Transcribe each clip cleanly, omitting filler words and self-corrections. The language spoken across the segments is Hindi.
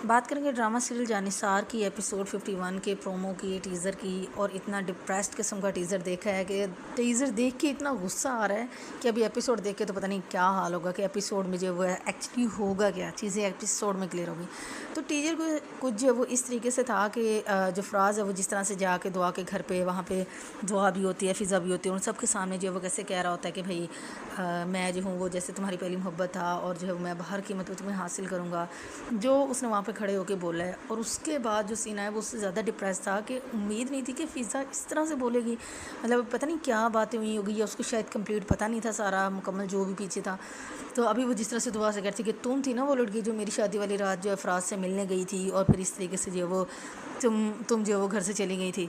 बात करेंगे ड्रामा सीरियल जानिसार की एपिसोड 51 के प्रोमो की, टीज़र की। और इतना डिप्रेस्ड किस्म का टीज़र देखा है कि टीज़र देख के इतना गुस्सा आ रहा है कि अभी एपिसोड देख के तो पता नहीं क्या हाल होगा कि एपिसोड में जो वो एक्चुअली होगा, क्या चीज़ें एपिसोड में क्लियर होगी। तो टीज़र को कुछ जो वो इस तरीके से था कि जो फ्राज है वो जिस तरह से जाके दुआ के घर पे, वहाँ पे दुआ भी होती है, फ़िज़ा भी होती है, उन सब के सामने जो है वो कैसे कह रहा होता है कि भाई मैं जो हूँ वो जैसे तुम्हारी पहली मोहब्बत था और जो है मैं बाहर कीमत में तुम्हें हासिल करूँगा, जो उसने वहाँ पे खड़े होके बोला है। और उसके बाद जो सीन है वो उससे ज़्यादा डिप्रेस था कि उम्मीद नहीं थी कि फ़िज़ा इस तरह से बोलेगी। मतलब पता नहीं क्या बातें हुई होगी, या उसको शायद कंप्लीट पता नहीं था सारा मुकम्मल जो भी पीछे था। तो अभी वो जिस तरह से दुआ से कहती कि तुम थी ना वो लड़की जो मेरी शादी वाली रात जो है फ़राज से मिलने गई थी, और फिर इस तरीके से जो है वो तुम जो है वो घर से चली गई थी।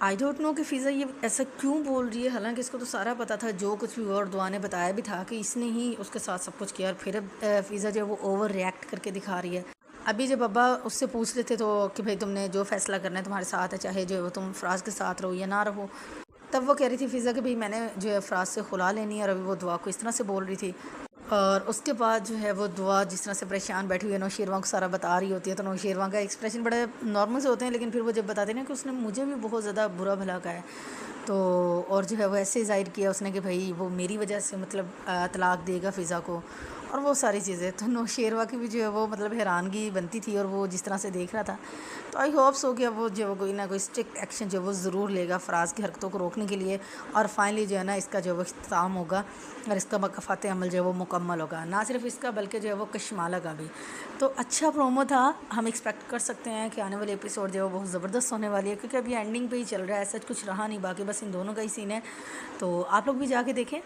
आई डोंट नो कि फ़िज़ा ये ऐसा क्यों बोल रही है, हालांकि इसको तो सारा पता था, जो कुछ भी और दुआ ने बताया भी था कि इसने ही उसके साथ सब कुछ किया। और फिर फ़िज़ा जो है वो ओवर रिएक्ट करके दिखा रही है। अभी जब अब्बा उससे पूछ रहे थे तो कि भाई तुमने जो फ़ैसला करना है तुम्हारे साथ है, चाहे जो है वो तुम फ़राज के साथ रहो या ना रहो, तब वो कह रही थी फ़िज़ा कि भाई मैंने जो है फ़राज से खुला लेनी है। और अभी वो दुआ को इस तरह से बोल रही थी। और उसके बाद जो है वो दुआ जिस तरह से परेशान बैठी हुई है, नौशेरवां को सारा बता रही होती है, तो नौशेरवां का एक्सप्रेशन बड़े नॉर्मल से होते हैं, लेकिन फिर वो जब बताते हैं ना कि उसने मुझे भी बहुत ज़्यादा बुरा भला कहा है, तो और जो है वो ऐसे ज़ाहिर किया उसने कि भाई वो मेरी वजह से मतलब तलाक देगा फ़िज़ा को, और वो सारी चीज़ें। तो नौशेरवा की भी जो है वो मतलब हैरानगी बनती थी, और वो जिस तरह से देख रहा था। तो आई होप्स हो गया वो जो है वो कोई ना कोई स्ट्रिक्ट एक्शन जो है वो ज़रूर लेगा फ़राज की हरकतों को रोकने के लिए। और फाइनली जो है ना इसका जो है वो इख्तिताम होगा, और इसका मकफ़ात अमल जो है वो मुकम्मल होगा, ना सिर्फ इसका बल्कि जो है वो कशमाला का भी। तो अच्छा प्रोमो था, हम एक्सपेक्ट कर सकते हैं कि आने वाले एपिसोड जो है वो बहुत ज़बरदस्त होने वाली है, क्योंकि अभी एंडिंग पे ही चल रहा है, ऐसा कुछ रहा नहीं, बाकी बस इन दोनों का ही सीन है। तो आप लोग भी जाके देखें।